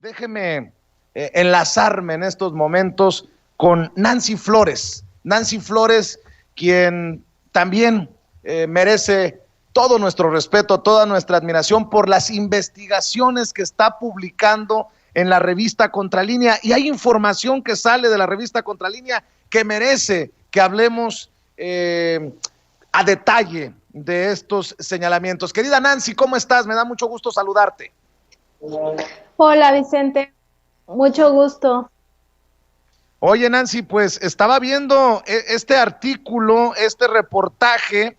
Déjeme enlazarme en estos momentos con Nancy Flores. Nancy Flores, quien también merece todo nuestro respeto, toda nuestra admiración por las investigaciones que está publicando en la revista Contralínea. Y hay información que sale de la revista Contralínea que merece que hablemos a detalle de estos señalamientos. Querida Nancy, ¿cómo estás? Me da mucho gusto saludarte. Hola Vicente, mucho gusto. Oye Nancy, pues estaba viendo este artículo, este reportaje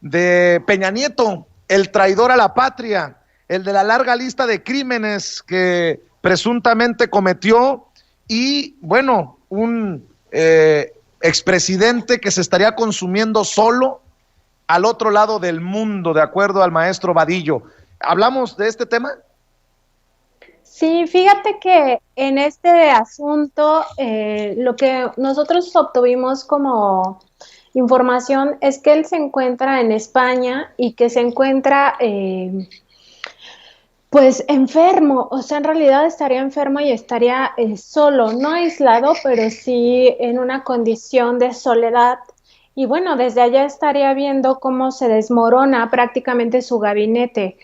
de Peña Nieto, el traidor a la patria, el de la larga lista de crímenes que presuntamente cometió y bueno, un expresidente que se estaría consumiendo solo al otro lado del mundo, de acuerdo al maestro Vadillo. ¿Hablamos de este tema? Sí, fíjate que en este asunto lo que nosotros obtuvimos como información es que él se encuentra en España y que se encuentra pues enfermo, o sea, en realidad estaría enfermo y estaría solo, no aislado, pero sí en una condición de soledad. Y bueno, desde allá estaría viendo cómo se desmorona prácticamente su gabinete.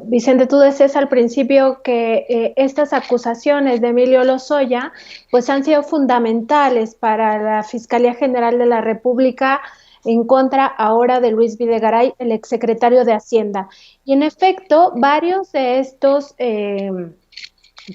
Vicente, tú decías al principio que estas acusaciones de Emilio Lozoya pues han sido fundamentales para la Fiscalía General de la República en contra ahora de Luis Videgaray, el exsecretario de Hacienda. Y en efecto, varios de estos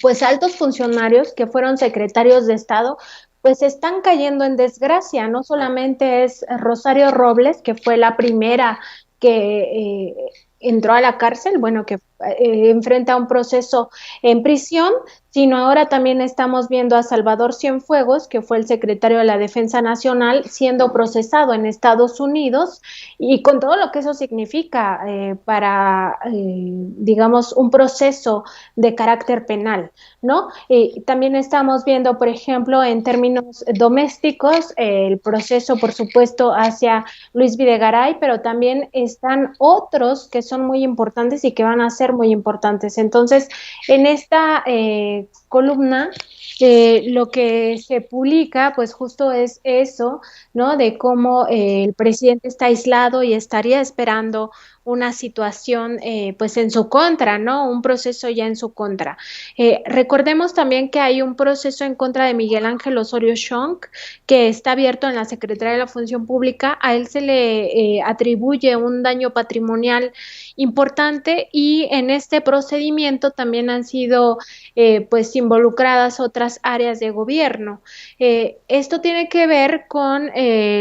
pues altos funcionarios que fueron secretarios de Estado pues están cayendo en desgracia. No solamente es Rosario Robles, que fue la primera que entró a la cárcel, bueno, que enfrenta un proceso en prisión, sino ahora también estamos viendo a Salvador Cienfuegos, que fue el secretario de la Defensa Nacional, siendo procesado en Estados Unidos y con todo lo que eso significa para, digamos, un proceso de carácter penal, ¿no? También estamos viendo, por ejemplo, en términos domésticos, el proceso, por supuesto, hacia Luis Videgaray, pero también están otros que son muy importantes y que van a ser muy importantes. Entonces, en esta columna, lo que se publica, pues justo es eso, ¿no? De cómo el presidente está aislado y estaría esperando una situación pues en su contra, ¿no? Un proceso ya en su contra. Recordemos también que hay un proceso en contra de Miguel Ángel Osorio Chong que está abierto en la Secretaría de la Función Pública. A él se le atribuye un daño patrimonial importante y en este procedimiento también han sido pues involucradas otras áreas de gobierno. Esto tiene que ver con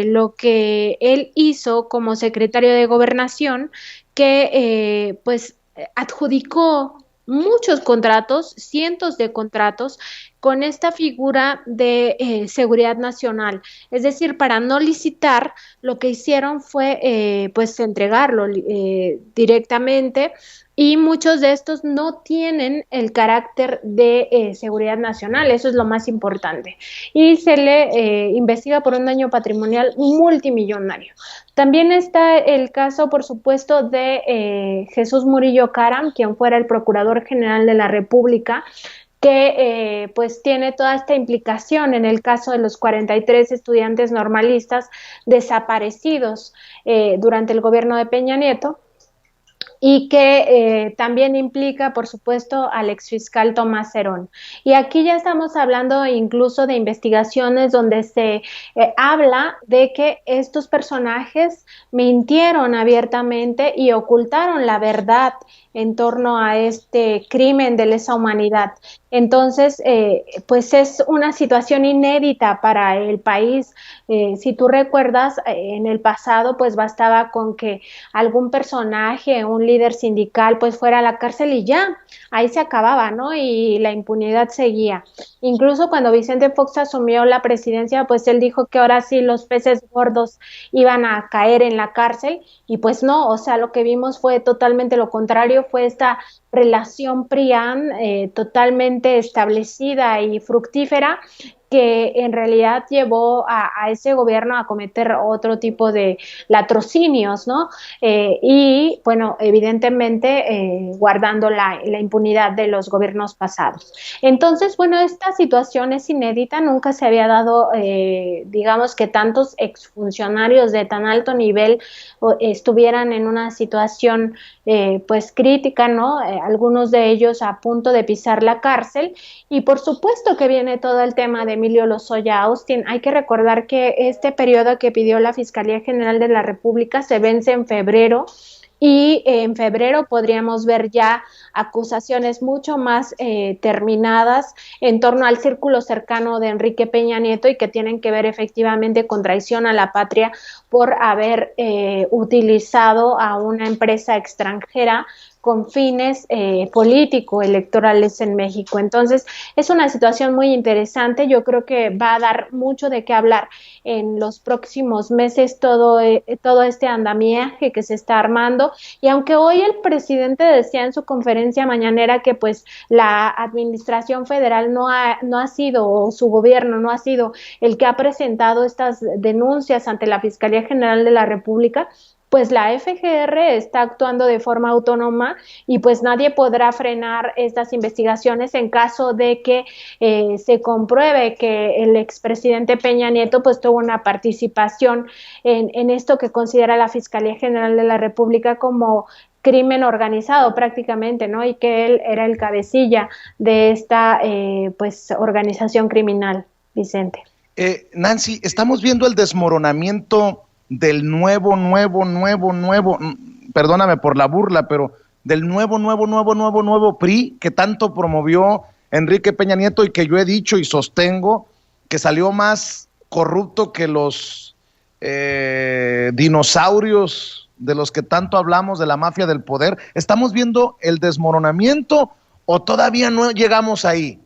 lo que él hizo como secretario de Gobernación, que pues adjudicó muchos contratos, cientos de contratos, con esta figura de seguridad nacional. Es decir, para no licitar, lo que hicieron fue pues entregarlo directamente y muchos de estos no tienen el carácter de seguridad nacional, eso es lo más importante. Y se le investiga por un daño patrimonial multimillonario. También está el caso, por supuesto, de Jesús Murillo Caram, quien fuera el Procurador General de la República, que pues tiene toda esta implicación en el caso de los 43 estudiantes normalistas desaparecidos durante el gobierno de Peña Nieto, y que también implica, por supuesto, al exfiscal Tomás Herón. Y aquí ya estamos hablando incluso de investigaciones donde se habla de que estos personajes mintieron abiertamente y ocultaron la verdad en torno a este crimen de lesa humanidad. Entonces, pues es una situación inédita para el país. Si tú recuerdas, en el pasado, pues bastaba con que algún personaje, un líder sindical, pues fuera a la cárcel y ya, ahí se acababa, ¿no? Y la impunidad seguía. Incluso cuando Vicente Fox asumió la presidencia, pues él dijo que ahora sí los peces gordos iban a caer en la cárcel y pues no, o sea, lo que vimos fue totalmente lo contrario, fue esta relación PRIAN totalmente establecida y fructífera que en realidad llevó a ese gobierno a cometer otro tipo de latrocinios, ¿no? Y bueno, evidentemente guardando la impunidad de los gobiernos pasados. Entonces, bueno, esta situación es inédita, nunca se había dado, digamos, que tantos exfuncionarios de tan alto nivel estuvieran en una situación pues crítica, ¿no? Algunos de ellos a punto de pisar la cárcel, y por supuesto que viene todo el tema de Emilio Lozoya Austin. Hay que recordar que este periodo que pidió la Fiscalía General de la República se vence en febrero, y en febrero podríamos ver ya acusaciones mucho más terminadas en torno al círculo cercano de Enrique Peña Nieto, y que tienen que ver efectivamente con traición a la patria por haber utilizado a una empresa extranjera con fines político-electorales en México. Entonces, es una situación muy interesante. Yo creo que va a dar mucho de qué hablar en los próximos meses todo este andamiaje que se está armando. Y aunque hoy el presidente decía en su conferencia mañanera que pues la administración federal no ha sido, o su gobierno no ha sido el que ha presentado estas denuncias ante la Fiscalía General de la República, pues la FGR está actuando de forma autónoma, y pues nadie podrá frenar estas investigaciones en caso de que se compruebe que el expresidente Peña Nieto pues tuvo una participación en esto que considera la Fiscalía General de la República como crimen organizado prácticamente, ¿no? Y que él era el cabecilla de esta pues organización criminal, Vicente. Nancy, estamos viendo el desmoronamiento del perdóname por la burla, pero del nuevo PRI que tanto promovió Enrique Peña Nieto, y que yo he dicho y sostengo que salió más corrupto que los dinosaurios de los que tanto hablamos, de la mafia del poder. ¿Estamos viendo el desmoronamiento o todavía no llegamos ahí?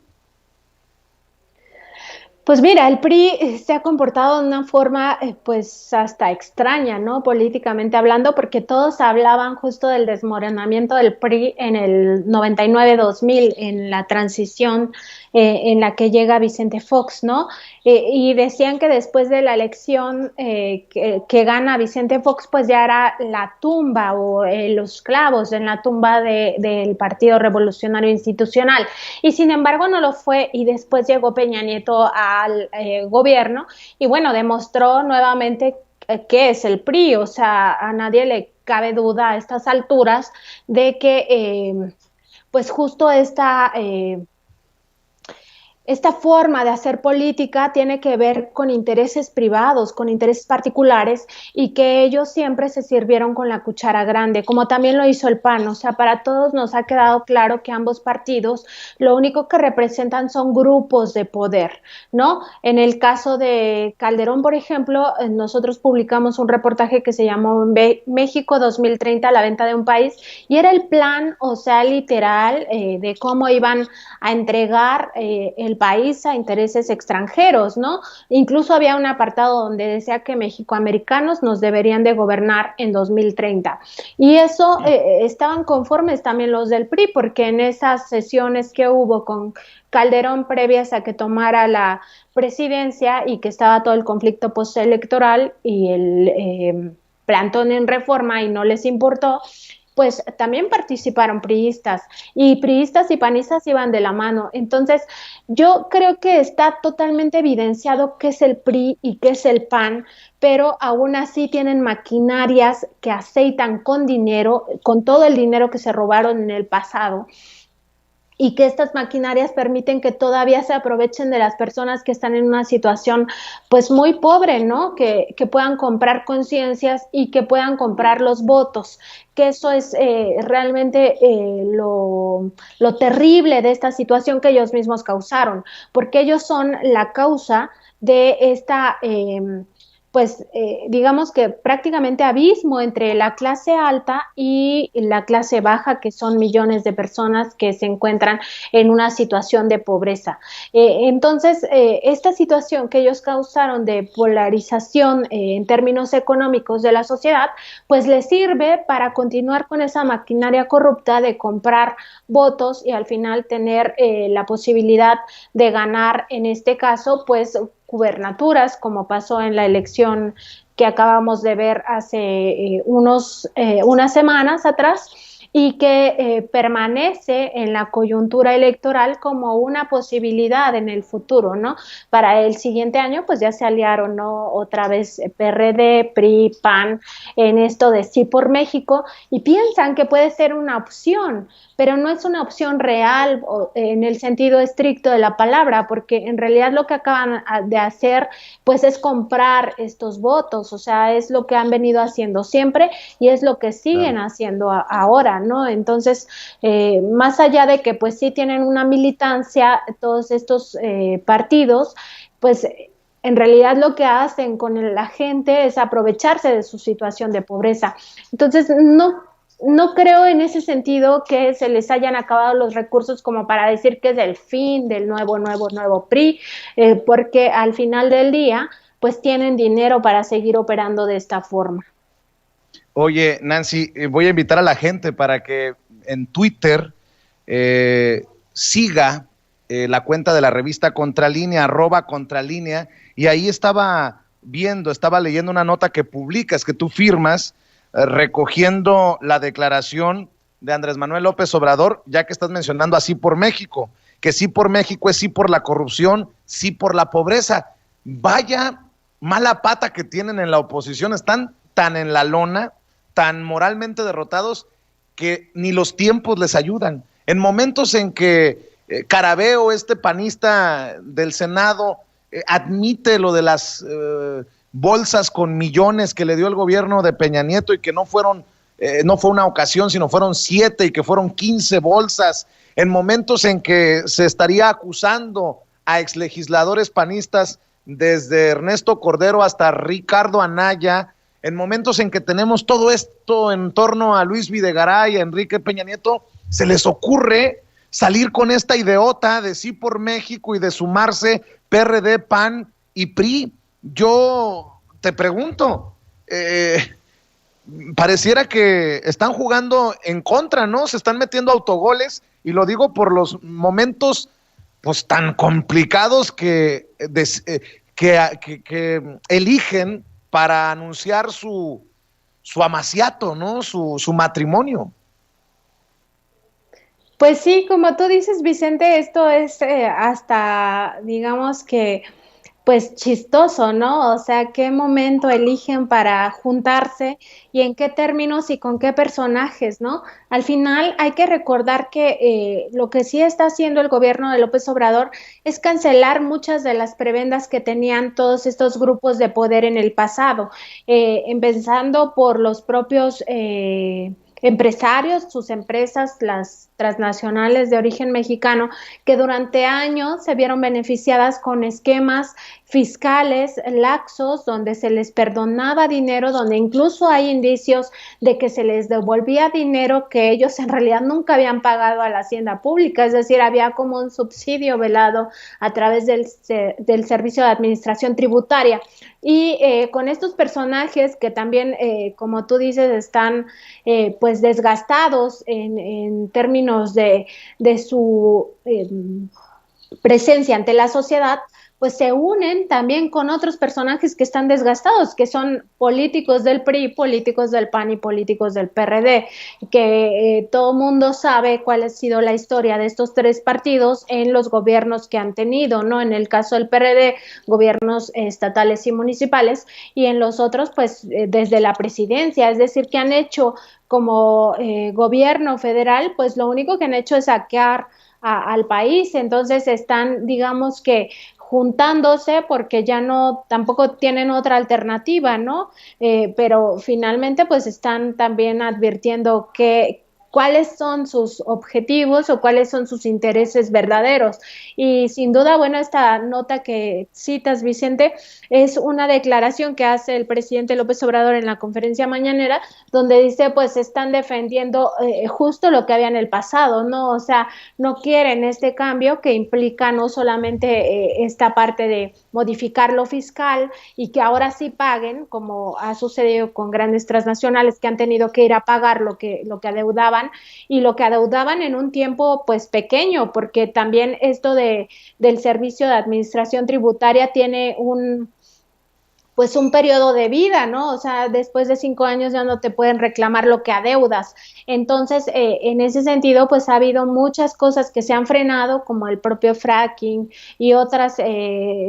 Pues mira, el PRI se ha comportado de una forma pues hasta extraña, ¿no? Políticamente hablando, porque todos hablaban justo del desmoronamiento del PRI en el 99-2000, en la transición en la que llega Vicente Fox, ¿no? Y decían que después de la elección que gana Vicente Fox, pues ya era la tumba, o los clavos en la tumba del Partido Revolucionario Institucional. Y sin embargo no lo fue, y después llegó Peña Nieto al gobierno, y bueno, demostró nuevamente qué es el PRI. O sea, a nadie le cabe duda a estas alturas de que pues justo esta forma de hacer política tiene que ver con intereses privados, con intereses particulares, y que ellos siempre se sirvieron con la cuchara grande, como también lo hizo el PAN. O sea, para todos nos ha quedado claro que ambos partidos lo único que representan son grupos de poder, ¿no? En el caso de Calderón, por ejemplo, nosotros publicamos un reportaje que se llamó México 2030, la venta de un país, y era el plan, o sea, literal, de cómo iban a entregar el país a intereses extranjeros, ¿no? Incluso había un apartado donde decía que mexicoamericanos nos deberían de gobernar en 2030. Y eso estaban conformes también los del PRI, porque en esas sesiones que hubo con Calderón previas a que tomara la presidencia, y que estaba todo el conflicto postelectoral y el plantón en Reforma, y no les importó, pues también participaron priistas, y priistas y panistas iban de la mano. Entonces, yo creo que está totalmente evidenciado qué es el PRI y qué es el PAN, pero aún así tienen maquinarias que aceitan con dinero, con todo el dinero que se robaron en el pasado, y que estas maquinarias permiten que todavía se aprovechen de las personas que están en una situación pues muy pobre, ¿no? Que puedan comprar conciencias y que puedan comprar los votos, que eso es realmente lo terrible de esta situación que ellos mismos causaron, porque ellos son la causa de esta pues digamos que prácticamente abismo entre la clase alta y la clase baja, que son millones de personas que se encuentran en una situación de pobreza. Entonces, esta situación que ellos causaron de polarización en términos económicos de la sociedad, pues les sirve para continuar con esa maquinaria corrupta de comprar votos y al final tener la posibilidad de ganar, en este caso, pues gubernaturas, como pasó en la elección que acabamos de ver hace unas semanas atrás, y que permanece en la coyuntura electoral como una posibilidad en el futuro, ¿no? Para el siguiente año, pues ya se aliaron, ¿no? Otra vez PRD, PRI, PAN, en esto de Sí por México, y piensan que puede ser una opción, pero no es una opción real en el sentido estricto de la palabra, porque en realidad lo que acaban de hacer, pues es comprar estos votos, o sea, es lo que han venido haciendo siempre y es lo que siguen Claro. haciendo ahora, ¿no? Entonces, más allá de que pues sí tienen una militancia, todos estos partidos, pues en realidad lo que hacen con la gente es aprovecharse de su situación de pobreza. Entonces, no creo en ese sentido que se les hayan acabado los recursos como para decir que es el fin del nuevo PRI, porque al final del día, pues tienen dinero para seguir operando de esta forma. Oye, Nancy, voy a invitar a la gente para que en Twitter siga la cuenta de la revista Contralínea, @Contralínea, y ahí estaba leyendo una nota que publicas, que tú firmas, recogiendo la declaración de Andrés Manuel López Obrador, ya que estás mencionando así por México, que sí por México es sí por la corrupción, sí por la pobreza. Vaya mala pata que tienen en la oposición, están tan en la lona, tan moralmente derrotados, que ni los tiempos les ayudan. En momentos en que Carabeo, este panista del Senado, admite lo de las bolsas con millones que le dio el gobierno de Peña Nieto y que no fue una ocasión, sino fueron 7 y que fueron 15 bolsas, en momentos en que se estaría acusando a exlegisladores panistas desde Ernesto Cordero hasta Ricardo Anaya, en momentos en que tenemos todo esto en torno a Luis Videgaray, a Enrique Peña Nieto, se les ocurre salir con esta ideota de Sí por México y de sumarse PRD, PAN y PRI. Yo te pregunto, pareciera que están jugando en contra, ¿no? Se están metiendo autogoles, y lo digo por los momentos pues tan complicados que eligen para anunciar su amaciato, ¿no? Su matrimonio. Pues sí, como tú dices, Vicente, esto es hasta, digamos que, pues chistoso, ¿no? O sea, qué momento eligen para juntarse y en qué términos y con qué personajes, ¿no? Al final hay que recordar que lo que sí está haciendo el gobierno de López Obrador es cancelar muchas de las prebendas que tenían todos estos grupos de poder en el pasado, empezando por los propios empresarios, sus empresas, las transnacionales de origen mexicano, que durante años se vieron beneficiadas con esquemas fiscales laxos, donde se les perdonaba dinero, donde incluso hay indicios de que se les devolvía dinero que ellos en realidad nunca habían pagado a la hacienda pública, es decir, había como un subsidio velado a través del Servicio de Administración Tributaria. Y con estos personajes que también, como tú dices, están pues desgastados en términos de su presencia ante la sociedad, pues se unen también con otros personajes que están desgastados, que son políticos del PRI, políticos del PAN y políticos del PRD, que todo mundo sabe cuál ha sido la historia de estos tres partidos en los gobiernos que han tenido, ¿no? En el caso del PRD, gobiernos estatales y municipales, y en los otros, pues desde la presidencia, es decir, que han hecho como gobierno federal, pues lo único que han hecho es saquear al país, entonces están, digamos que juntándose porque ya no, tampoco tienen otra alternativa, ¿no? Pero finalmente pues están también advirtiendo cuáles son sus objetivos o cuáles son sus intereses verdaderos. Y sin duda, bueno, esta nota que citas, Vicente, es una declaración que hace el presidente López Obrador en la conferencia mañanera, donde dice, pues están defendiendo justo lo que había en el pasado, ¿no? O sea, no quieren este cambio que implica no solamente esta parte de modificar lo fiscal y que ahora sí paguen, como ha sucedido con grandes transnacionales que han tenido que ir a pagar lo que adeudaban, y lo que adeudaban en un tiempo pues pequeño, porque también esto del servicio de administración tributaria tiene pues un periodo de vida, ¿no? O sea, después de 5 años ya no te pueden reclamar lo que adeudas. Entonces, en ese sentido, pues ha habido muchas cosas que se han frenado, como el propio fracking y otras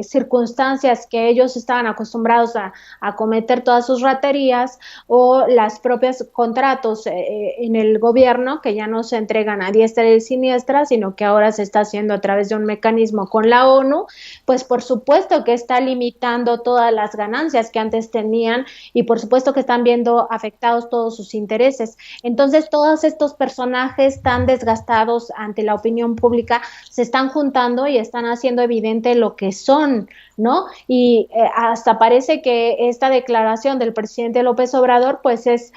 circunstancias que ellos estaban acostumbrados a cometer todas sus raterías, o las propias contratos en el gobierno que ya no se entregan a diestra y siniestra, sino que ahora se está haciendo a través de un mecanismo con la ONU, pues por supuesto que está limitando todas las ganancias que antes tenían, y por supuesto que están viendo afectados todos sus intereses. Entonces, todos estos personajes tan desgastados ante la opinión pública se están juntando y están haciendo evidente lo que son, ¿no? Y hasta parece que esta declaración del presidente López Obrador pues es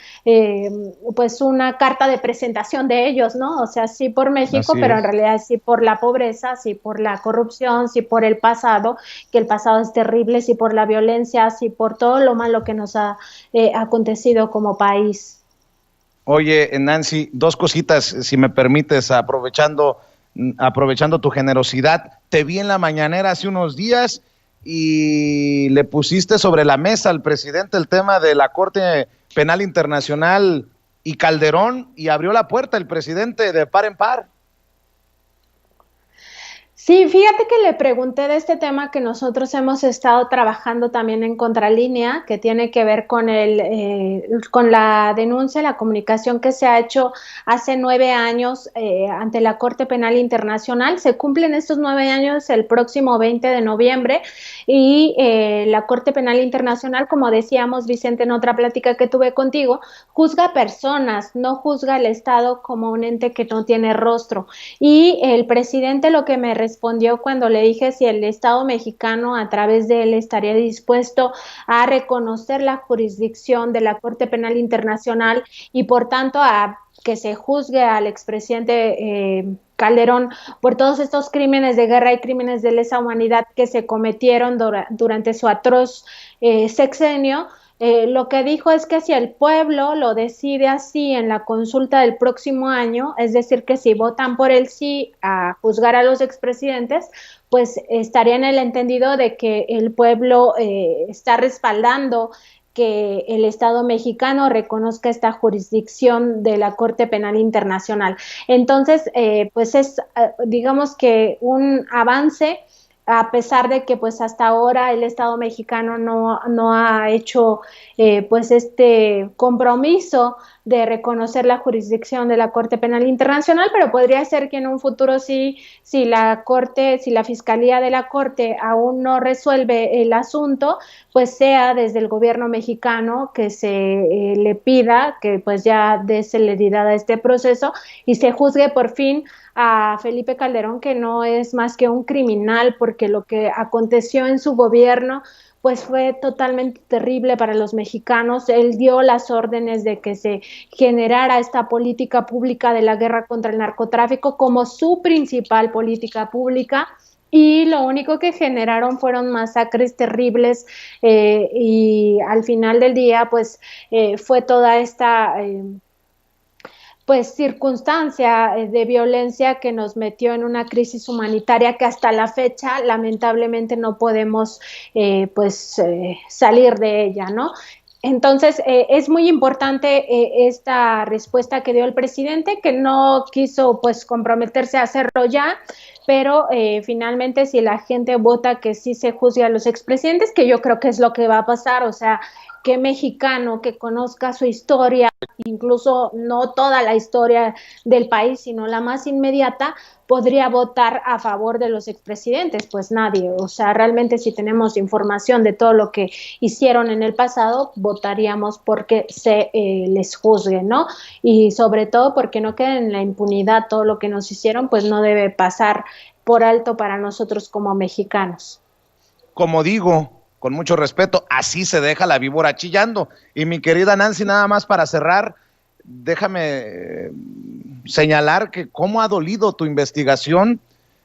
pues una carta de presentación de ellos, ¿no? O sea, sí por México, Así pero en es. realidad sí por la pobreza, sí por la corrupción, sí por el pasado, que el pasado es terrible, sí por la violencia, sí por todo lo malo que nos ha acontecido como país. Oye, Nancy, dos cositas, si me permites, aprovechando tu generosidad. Te vi en la mañanera hace unos días y le pusiste sobre la mesa al presidente el tema de la Corte Penal Internacional y Calderón, y abrió la puerta el presidente de par en par. Sí, fíjate que le pregunté de este tema que nosotros hemos estado trabajando también en Contralínea, que tiene que ver con la denuncia, la comunicación que se ha hecho hace 9 años ante la Corte Penal Internacional. Se cumplen estos 9 años el próximo 20 de noviembre, y la Corte Penal Internacional, como decíamos, Vicente, en otra plática que tuve contigo, juzga personas, no juzga al Estado como un ente que no tiene rostro. Y el presidente lo que me respondió cuando le dije si el Estado mexicano a través de él estaría dispuesto a reconocer la jurisdicción de la Corte Penal Internacional y por tanto a que se juzgue al expresidente Calderón por todos estos crímenes de guerra y crímenes de lesa humanidad que se cometieron durante su atroz sexenio. Lo que dijo es que si el pueblo lo decide así en la consulta del próximo año, es decir, que si votan por el sí a juzgar a los expresidentes, pues estaría en el entendido de que el pueblo está respaldando que el Estado mexicano reconozca esta jurisdicción de la Corte Penal Internacional. Entonces, pues es, digamos que un avance, a pesar de que pues hasta ahora el Estado mexicano no ha hecho pues este compromiso de reconocer la jurisdicción de la Corte Penal Internacional, pero podría ser que en un futuro sí, si la Corte, si la Fiscalía de la Corte aún no resuelve el asunto, pues sea desde el gobierno mexicano que se le pida que pues ya dé celeridad a este proceso y se juzgue por fin a Felipe Calderón, que no es más que un criminal, porque lo que aconteció en su gobierno pues fue totalmente terrible para los mexicanos. Él dio las órdenes de que se generara esta política pública de la guerra contra el narcotráfico como su principal política pública, y lo único que generaron fueron masacres terribles, y al final del día pues fue toda esta pues circunstancia de violencia que nos metió en una crisis humanitaria que hasta la fecha lamentablemente no podemos salir de ella, ¿no? Entonces, es muy importante esta respuesta que dio el presidente, que no quiso pues comprometerse a hacerlo ya, pero finalmente si la gente vota que sí se juzgue a los expresidentes, que yo creo que es lo que va a pasar, o sea, qué mexicano que conozca su historia, incluso no toda la historia del país, sino la más inmediata, podría votar a favor de los expresidentes? Pues nadie. O sea, realmente si tenemos información de todo lo que hicieron en el pasado, votaríamos porque se les juzgue, ¿no? Y sobre todo porque no quede en la impunidad todo lo que nos hicieron, pues no debe pasar por alto para nosotros como mexicanos. Como digo, con mucho respeto, así se deja la víbora chillando. Y mi querida Nancy, nada más para cerrar, déjame señalar que cómo ha dolido tu investigación,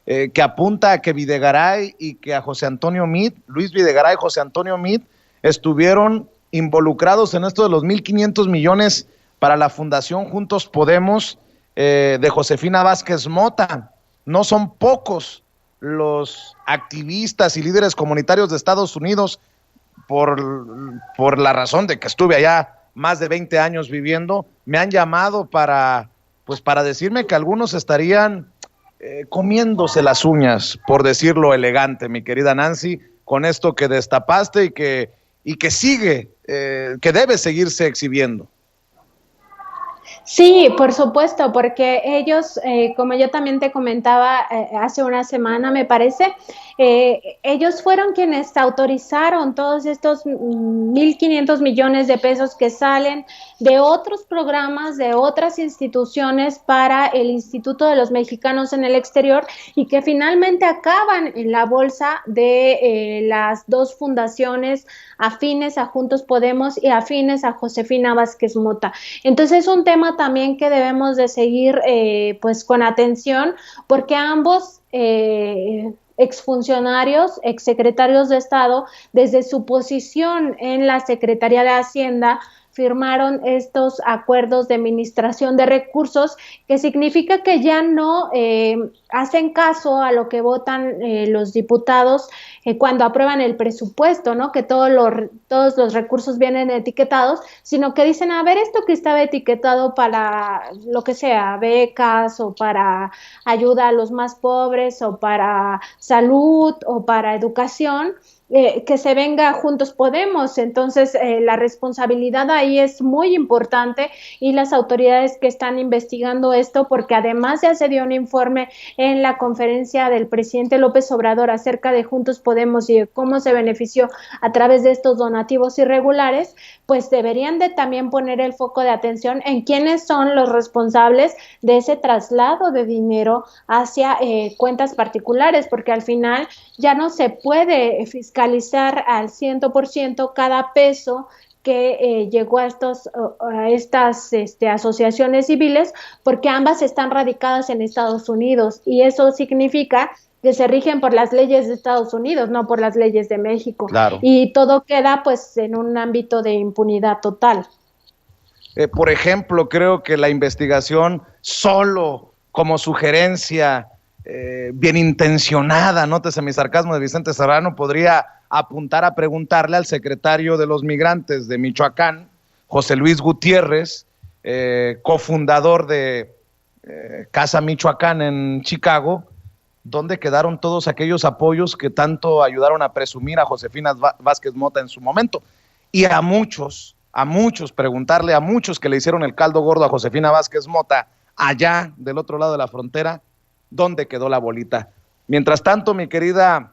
que apunta a que Videgaray y que a José Antonio Meade, Luis Videgaray y José Antonio Meade, estuvieron involucrados en esto de los 1,500 millones para la Fundación Juntos Podemos, de Josefina Vázquez Mota. No son pocos los activistas y líderes comunitarios de Estados Unidos, por la razón de que estuve allá más de 20 años viviendo, me han llamado para decirme que algunos estarían comiéndose las uñas, por decirlo elegante, mi querida Nancy, con esto que destapaste y que sigue, que debe seguirse exhibiendo. Sí, por supuesto, porque ellos, como yo también te comentaba hace una semana, me parece, ellos fueron quienes autorizaron todos estos 1.500 millones de pesos que salen de otros programas, de otras instituciones para el Instituto de los Mexicanos en el Exterior y que finalmente acaban en la bolsa de las dos fundaciones afines a Juntos Podemos y afines a Josefina Vázquez Mota. Entonces es un tema también que debemos de seguir pues con atención, porque ambos exfuncionarios, exsecretarios de Estado, desde su posición en la Secretaría de Hacienda, firmaron estos acuerdos de administración de recursos, que significa que ya no hacen caso a lo que votan los diputados cuando aprueban el presupuesto, ¿no? Que todos los recursos vienen etiquetados, sino que dicen, a ver, esto que estaba etiquetado para lo que sea, becas o para ayuda a los más pobres o para salud o para educación, que se venga Juntos Podemos. Entonces, la responsabilidad ahí es muy importante y las autoridades que están investigando esto, porque además ya se dio un informe en la conferencia del presidente López Obrador acerca de Juntos Podemos y de cómo se benefició a través de estos donativos irregulares, pues deberían de también poner el foco de atención en quiénes son los responsables de ese traslado de dinero hacia cuentas particulares, porque al final ya no se puede fiscalizar al 100% cada peso que llegó a estas asociaciones civiles, porque ambas están radicadas en Estados Unidos y eso significa que se rigen por las leyes de Estados Unidos, no por las leyes de México. Claro. Y todo queda pues en un ámbito de impunidad total. Por ejemplo, creo que la investigación solo como sugerencia bien intencionada, nótese mi sarcasmo, de Vicente Serrano, podría apuntar a preguntarle al secretario de los migrantes de Michoacán, José Luis Gutiérrez, cofundador de Casa Michoacán en Chicago, dónde quedaron todos aquellos apoyos que tanto ayudaron a presumir a Josefina Vázquez Mota en su momento. Y a muchos, preguntarle a muchos que le hicieron el caldo gordo a Josefina Vázquez Mota, allá del otro lado de la frontera, ¿dónde quedó la bolita? Mientras tanto, mi querida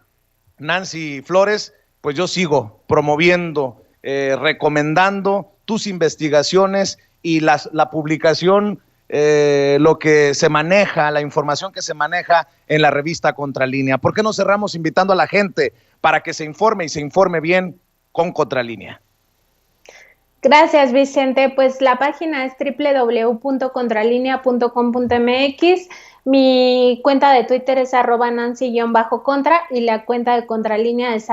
Nancy Flores, pues yo sigo promoviendo, recomendando tus investigaciones y la publicación, lo que se maneja, la información que se maneja en la revista Contralínea. ¿Por qué no cerramos invitando a la gente para que se informe y se informe bien con Contralínea? Gracias, Vicente. Pues la página es www.contralinea.com.mx. Mi cuenta de Twitter es @Nancy_contra y la cuenta de Contralínea es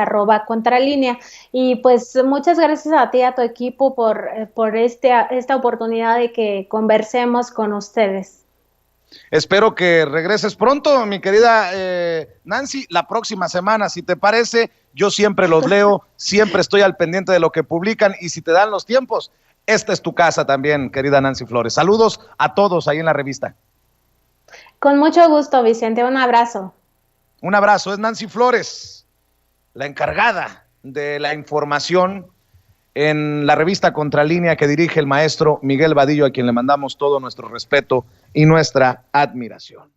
@Contralínea. Y pues muchas gracias a ti y a tu equipo por esta oportunidad de que conversemos con ustedes. Espero que regreses pronto, mi querida Nancy, la próxima semana, si te parece. Yo siempre los leo, siempre estoy al pendiente de lo que publican y si te dan los tiempos, esta es tu casa también, querida Nancy Flores. Saludos a todos ahí en la revista. Con mucho gusto, Vicente, un abrazo. Un abrazo, es Nancy Flores, la encargada de la información en la revista Contralínea que dirige el maestro Miguel Vadillo, a quien le mandamos todo nuestro respeto y nuestra admiración.